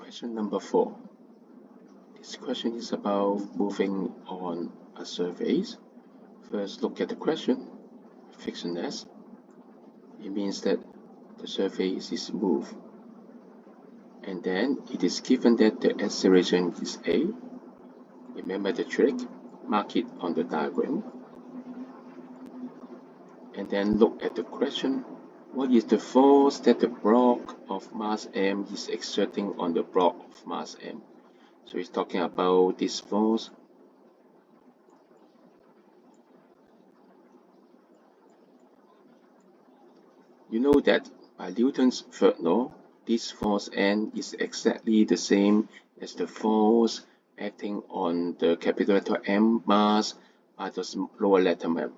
Question number 4. This question is about moving on a surface. First, look at the question. Frictionless. It means that the surface is moved. And then it is given that the acceleration is A. Remember the trick. Mark it on the diagram. And then look at the question. What is the force that the block of mass m is exerting on the block of mass m? So it's talking about this force. You know that by Newton's third law, this force N is exactly the same as the force acting on the capital letter M mass by the lower letter m.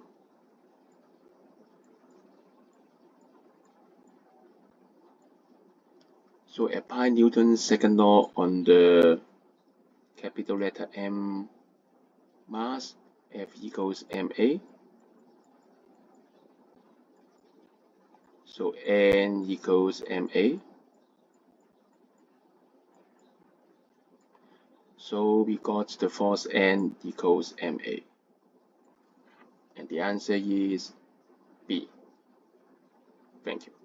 So apply Newton's second law on the capital letter M mass, F equals ma. So N equals ma. So we got the force N equals ma. And the answer is B. Thank you.